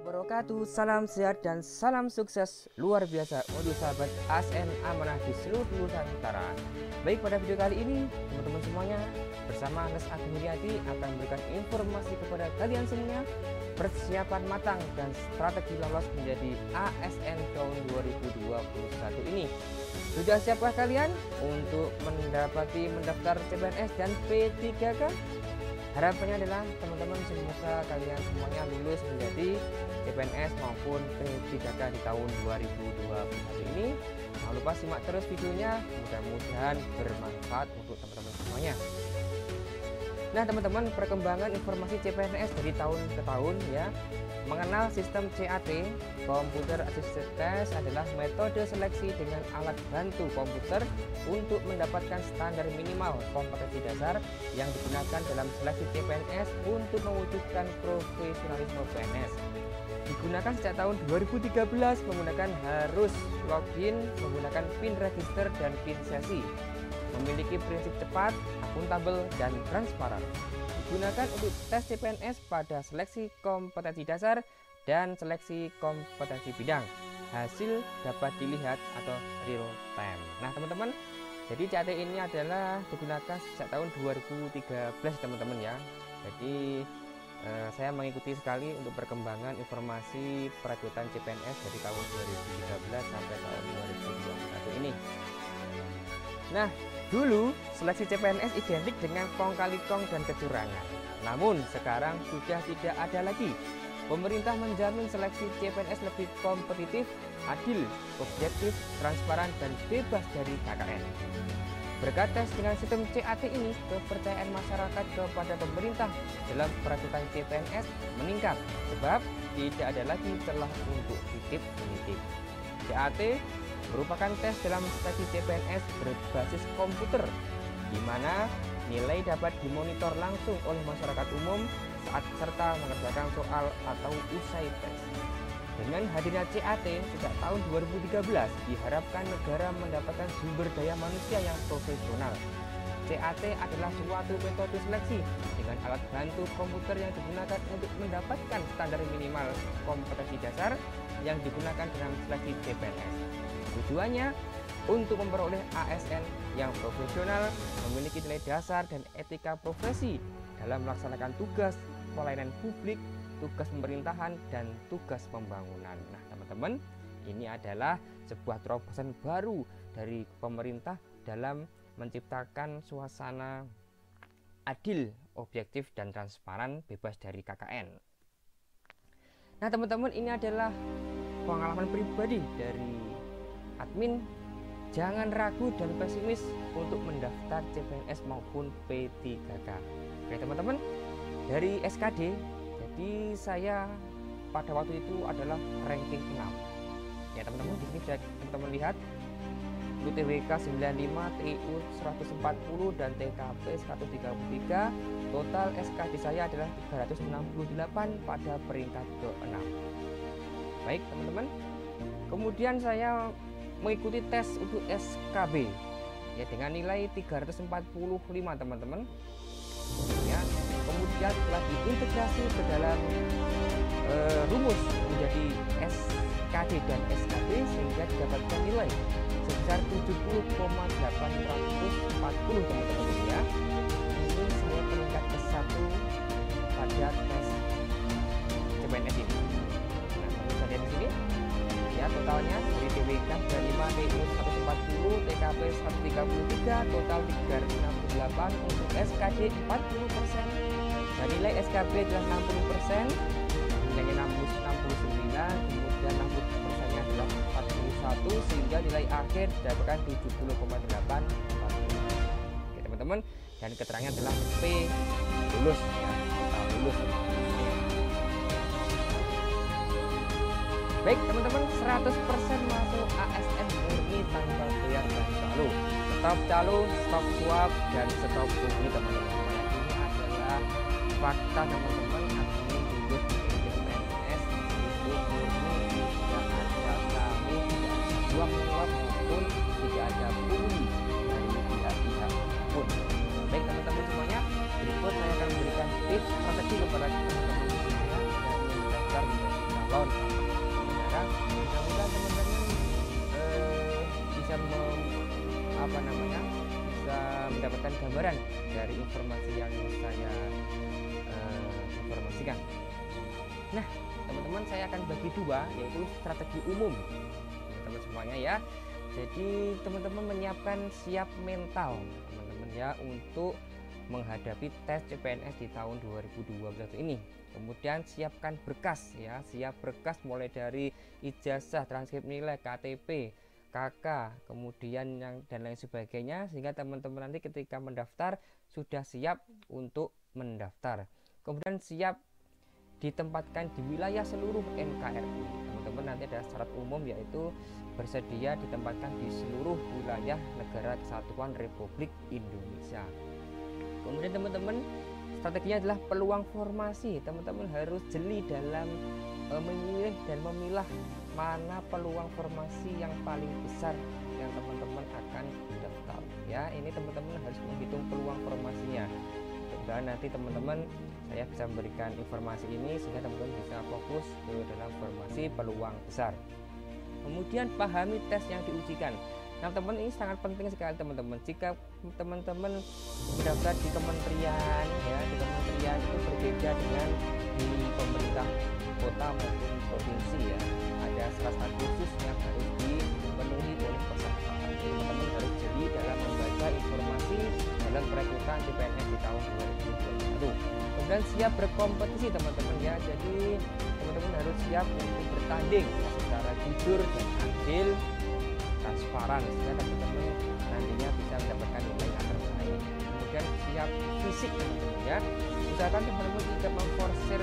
wabarakatuh. Salam sehat dan salam sukses luar biasa untuk sahabat ASN Amanah di seluruh Nusantara. Baik, pada video kali ini teman-teman semuanya bersama Nes Agung Mulyadi akan memberikan informasi kepada kalian semuanya persiapan matang dan strategi lolos menjadi ASN tahun 2021 ini. Sudah siapkah kalian untuk mendaftar CPNS dan P3K? Harapannya adalah teman-teman semoga kalian semuanya lulus menjadi CPNS maupun P3K di tahun 2021 ini. Jangan lupa simak terus videonya, mudah-mudahan bermanfaat untuk teman-teman semuanya. Nah teman-teman, perkembangan informasi CPNS dari tahun ke tahun ya. Mengenal sistem CAT, Computer Assisted Test, adalah metode seleksi dengan alat bantu komputer untuk mendapatkan standar minimal kompetensi dasar yang digunakan dalam seleksi CPNS untuk mewujudkan profesionalisme PNS. Digunakan sejak tahun 2013 menggunakan harus login menggunakan PIN register dan PIN sesi. Memiliki prinsip cepat, akuntabel, dan transparan. Digunakan untuk tes CPNS pada seleksi kompetensi dasar dan seleksi kompetensi bidang. Hasil dapat dilihat atau real time. Nah teman-teman, jadi CAT ini adalah digunakan sejak tahun 2013 teman-teman ya. Jadi saya mengikuti sekali untuk perkembangan informasi perekrutan CPNS dari tahun 2013 sampai tahun 2021 ini. Nah, dulu seleksi CPNS identik dengan kong kali kong dan kecurangan. Namun sekarang sudah tidak ada lagi. Pemerintah menjamin seleksi CPNS lebih kompetitif, adil, objektif, transparan, dan bebas dari KKN. Berkat tes dengan sistem CAT ini, kepercayaan masyarakat kepada pemerintah dalam perekrutan CPNS meningkat, sebab tidak ada lagi celah untuk titip-menitip. CAT merupakan tes dalam seleksi CPNS berbasis komputer, di mana nilai dapat dimonitor langsung oleh masyarakat umum saat serta mengerjakan soal atau usai tes. Dengan hadirnya CAT sejak tahun 2013, diharapkan negara mendapatkan sumber daya manusia yang profesional. CAT adalah suatu metode seleksi dengan alat bantu komputer yang digunakan untuk mendapatkan standar minimal kompetensi dasar yang digunakan dalam seleksi CPNS. Tujuannya untuk memperoleh ASN yang profesional, memiliki nilai dasar dan etika profesi dalam melaksanakan tugas pelayanan publik, tugas pemerintahan, dan tugas pembangunan. Nah teman-teman, ini adalah sebuah terobosan baru dari pemerintah dalam menciptakan suasana adil, objektif, dan transparan, bebas dari KKN. Nah teman-teman, ini adalah pengalaman pribadi dari admin. Jangan ragu dan pesimis untuk mendaftar CPNS maupun P3K. Oke teman-teman, dari SKD, jadi saya pada waktu itu adalah ranking 6 ya teman-teman. Di sini bisa teman-teman lihat UTWK 95, TIU 140, dan TKP 133. Total SKD saya adalah 368 pada peringkat ke-6. Baik teman-teman, kemudian saya mengikuti tes untuk SKB ya dengan nilai 345 teman-teman ya. Kemudian setelah diintegrasi ke dalam rumus menjadi SKD dan SKB sehingga didapatkan nilai sebesar 70,840 teman-teman ya. Ini semua peringkat ke-1 pada tes CPNS ini. Nah, bisa lihat di sini ya, totalnya dari TWK 95, TIU 140, TKP 133, total 368. Untuk SKD 40%, dan nilai SKB adalah 60%, nilainya 69, kemudian 60%-nya adalah 41, sehingga nilai akhir didapatkan 70,840. Oke teman-teman, dan keterangannya adalah P lulus ya, lulus. Baik teman-teman, 100% masuk ASN murni tanpa bayar dan calo. Stop calo, stop suap, dan stop pungli teman-teman. Ini adalah fakta teman-teman. Admin lulus menjadi CPNS itu murni, tidak ada calo, tidak ada suap maupun tidak ada pungli dari pihak-pihak pun. Baik teman-teman semuanya, berikut saya akan memberikan tips strategi kepada teman-teman semuanya yang mendaftar menjadi calon saudara. Mudah-mudahan teman-teman bisa bisa mendapatkan gambaran dari informasi yang saya informasikan. Nah, teman-teman, saya akan bagi dua, yaitu strategi umum teman-teman semuanya ya. Jadi teman-teman menyiapkan siap mental teman-teman ya untuk menghadapi tes CPNS di tahun 2012 ini. Kemudian siapkan berkas ya, siap berkas mulai dari ijazah, transkrip nilai, KTP, KK, kemudian dan lain sebagainya, sehingga teman-teman nanti ketika mendaftar sudah siap untuk mendaftar. Kemudian siap ditempatkan di wilayah seluruh NKRI. Teman-teman, nanti ada syarat umum yaitu bersedia ditempatkan di seluruh wilayah Negara Kesatuan Republik Indonesia. Kemudian teman-teman, strateginya adalah peluang formasi. Teman-teman harus jeli dalam memilih dan memilah mana peluang formasi yang paling besar yang teman-teman akan daftar ya. Ini teman-teman harus menghitung peluang formasinya. Dan nanti teman-teman saya bisa memberikan informasi ini sehingga teman-teman bisa fokus ke dalam formasi peluang besar. Kemudian pahami tes yang diujikan. Nah, teman-teman, ini sangat penting sekali teman-teman. Jika teman-teman mendaftar di kementerian ya, di kementerian itu berbeda dengan di pemerintah kota maupun provinsi ya. Ada syarat khusus yang harus dipenuhi oleh peserta. Teman-teman harus jeli dalam membaca informasi dalam perekrutan CPNS di tahun 2021. Kemudian siap berkompetisi teman-teman ya. Jadi teman-teman harus siap untuk bertanding secara jujur dan adil, transparan, sehingga teman-teman nantinya bisa mendapatkan nilai yang terbaik. Kemudian siap fisik teman-teman ya. Usahakan teman-teman tidak memforsir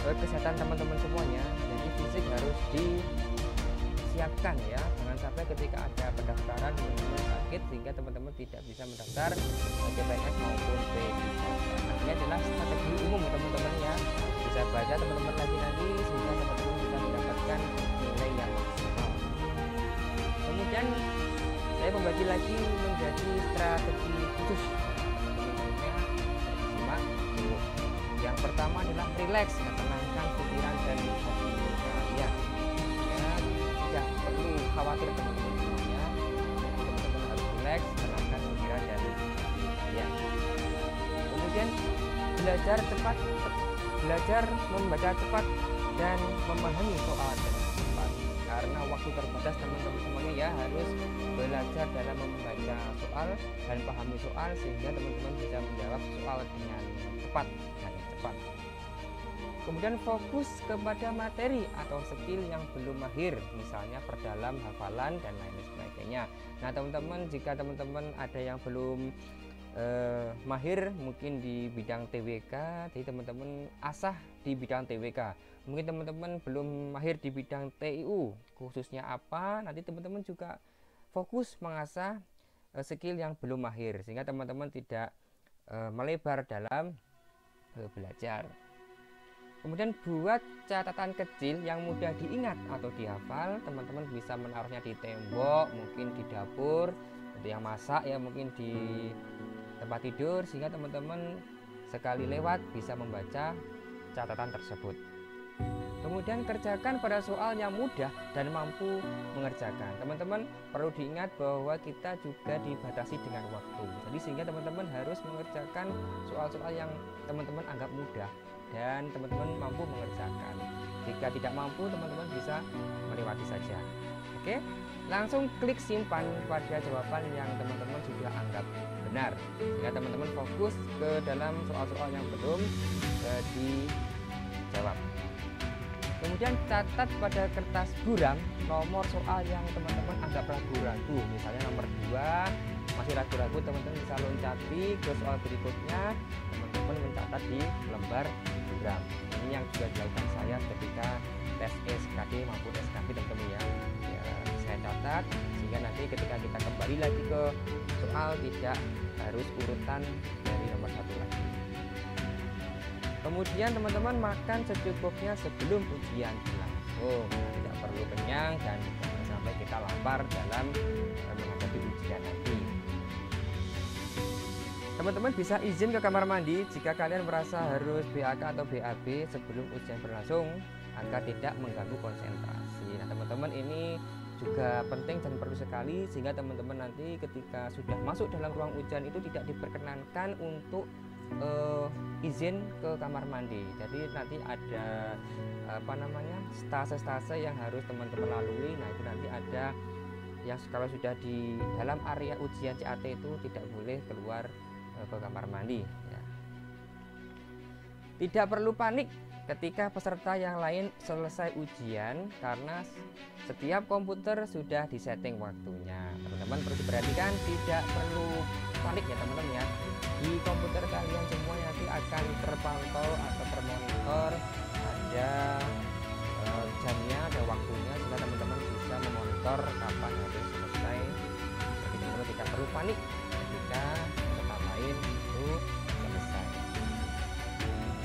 kesehatan teman-teman semuanya. Jadi fisik harus disiapkan ya. Jangan sampai ketika ada pendaftaran teman-teman sakit sehingga teman-teman tidak bisa mendaftar CPNS maupun P3. Ini adalah strategi umum teman-teman ya. Bisa baca teman-teman lagi nanti sehingga teman-teman bisa mendapatkan nilai yang maksimal. Kemudian saya membagi lagi menjadi strategi khusus. Simak dulu. Yang pertama adalah relax, tenangkan pikiran dan emosi kalian. Ya, tidak perlu khawatir teman-teman semuanya. Teman-teman harus relax, tenangkan pikiran dan emosi kalian. Kemudian belajar membaca cepat dan memahami soal dengan cepat. Karena waktu terbatas teman-teman semuanya ya, harus belajar dalam membaca soal dan pahami soal sehingga teman-teman bisa menjawab soal dengan cepat. Kemudian fokus kepada materi atau skill yang belum mahir, misalnya perdalam, hafalan dan lain sebagainya. Nah teman-teman, jika teman-teman ada yang belum mahir mungkin di bidang TWK, jadi teman-teman asah di bidang TWK. Mungkin teman-teman belum mahir di bidang TIU, khususnya apa, nanti teman-teman juga fokus mengasah skill yang belum mahir sehingga teman-teman tidak melebar dalam belajar. Kemudian buat catatan kecil yang mudah diingat atau dihafal. Teman-teman bisa menaruhnya di tembok, mungkin di dapur, untuk yang masak ya mungkin di tempat tidur, sehingga teman-teman sekali lewat bisa membaca catatan tersebut. Kemudian kerjakan pada soal yang mudah dan mampu mengerjakan. Teman-teman perlu diingat bahwa kita juga dibatasi dengan waktu. Jadi sehingga teman-teman harus mengerjakan soal-soal yang teman-teman anggap mudah dan teman-teman mampu mengerjakan. Jika tidak mampu, teman-teman bisa melewati saja. Oke, langsung klik simpan pada jawaban yang teman-teman sudah anggap benar, sehingga teman-teman fokus ke dalam soal-soal yang belum dijawab. Kemudian catat pada kertas buram nomor soal yang teman-teman anggap ragu-ragu. Misalnya nomor 2 masih ragu-ragu, teman-teman bisa loncati ke soal berikutnya. Teman-teman mencatat di lembar buram. Ini yang juga dilakukan saya ketika tes SKD maupun SKB teman-teman ya. Saya catat sehingga nanti ketika kita kembali lagi ke soal tidak harus urutan dari nomor 1 lagi. Kemudian teman-teman makan secukupnya sebelum ujian berlangsung. Tidak perlu kenyang dan jangan sampai kita lapar dalam menghadapi ujian nanti. Teman-teman bisa izin ke kamar mandi jika kalian merasa harus BAK atau BAB sebelum ujian berlangsung. agar tidak mengganggu konsentrasi. Nah teman-teman, ini juga penting dan perlu sekali, sehingga teman-teman nanti ketika sudah masuk dalam ruang ujian itu tidak diperkenankan untuk izin ke kamar mandi. Jadi nanti ada stase-stase yang harus teman-teman lalui. Nah itu nanti ada yang kalau sudah di dalam area ujian CAT itu tidak boleh keluar ke kamar mandi ya. Tidak perlu panik ketika peserta yang lain selesai ujian, karena setiap komputer sudah disetting waktunya. Teman-teman perlu diperhatikan, tidak perlu panik ya teman-teman ya. Di komputer kalian semua nanti akan terpantau atau termonitor, ada jamnya, ada waktunya, sehingga teman-teman bisa memonitor kapan harus selesai. Jadi teman-teman tidak perlu panik ketika peserta lain itu selesai.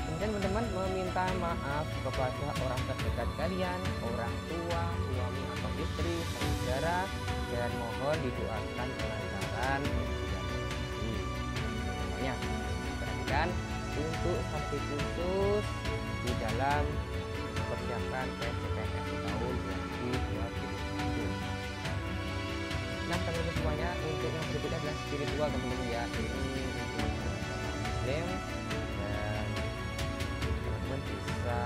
Kemudian teman-teman meminta maaf kepada orang terdekat kalian, orang tua, suami atau istri, saudara, dan mohon didoakan kelancaran ujian ini. Semuanya perhatikan untuk strategi khusus di dalam persiapkan CPNS tahun 2021. Nah teman-teman semuanya, untuk yang berikutnya adalah spiritual teman-teman ya. Ini untuk Muslim, dan teman-teman bisa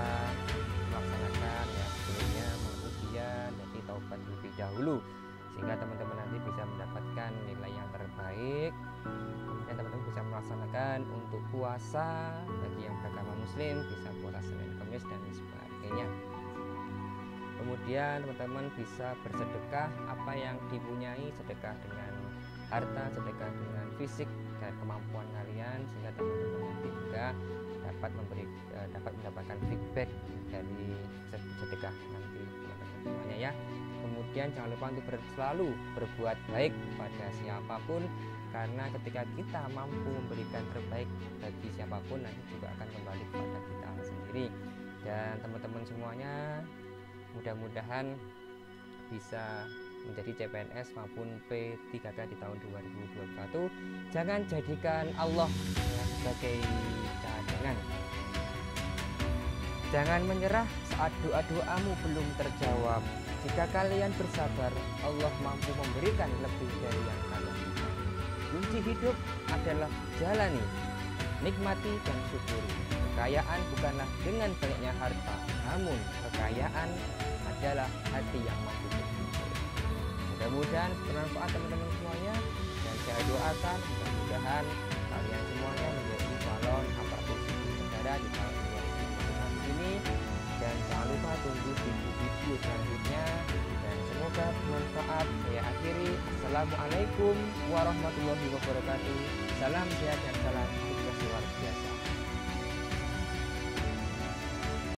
melaksanakan ya sebelumnya ujian, jadi taubat lebih dahulu, sehingga teman-teman nanti bisa mendapatkan nilai yang terbaik. Kemudian teman-teman bisa melaksanakan untuk puasa bagi yang beragama Muslim, bisa puasa Senin Kamis dan sebagainya. Kemudian teman-teman bisa bersedekah apa yang dipunyai, sedekah dengan harta, sedekah dengan fisik dan kemampuan kalian, sehingga teman-teman nanti juga dapat mendapatkan feedback dari sedekah nanti teman-teman semuanya ya. Kemudian jangan lupa untuk selalu berbuat baik pada siapapun, karena ketika kita mampu memberikan terbaik bagi siapapun, nanti juga akan kembali kepada kita sendiri. Dan teman-teman semuanya mudah-mudahan bisa menjadi CPNS maupun P3K di tahun 2021. Jangan jadikan Allah sebagai cadangan. Jangan menyerah saat doa-doamu belum terjawab. Jika kalian bersabar, Allah mampu memberikan lebih dari yang kalian minta. Kunci hidup adalah jalani, nikmati dan syukuri. Kekayaan bukanlah dengan banyaknya harta, namun kekayaan adalah hati yang mampu bersyukur. Mudah-mudahan bermanfaat teman-teman semuanya, dan saya doakan mudah-mudahan kalian semuanya menjadi calon aparatur sipil negara di tahun 2021 ini. Dan jangan lupa tunggu video selanjutnya, dan semoga bermanfaat. Saya akhiri. Assalamualaikum warahmatullahi wabarakatuh. Salam sehat dan salam sukses luar biasa.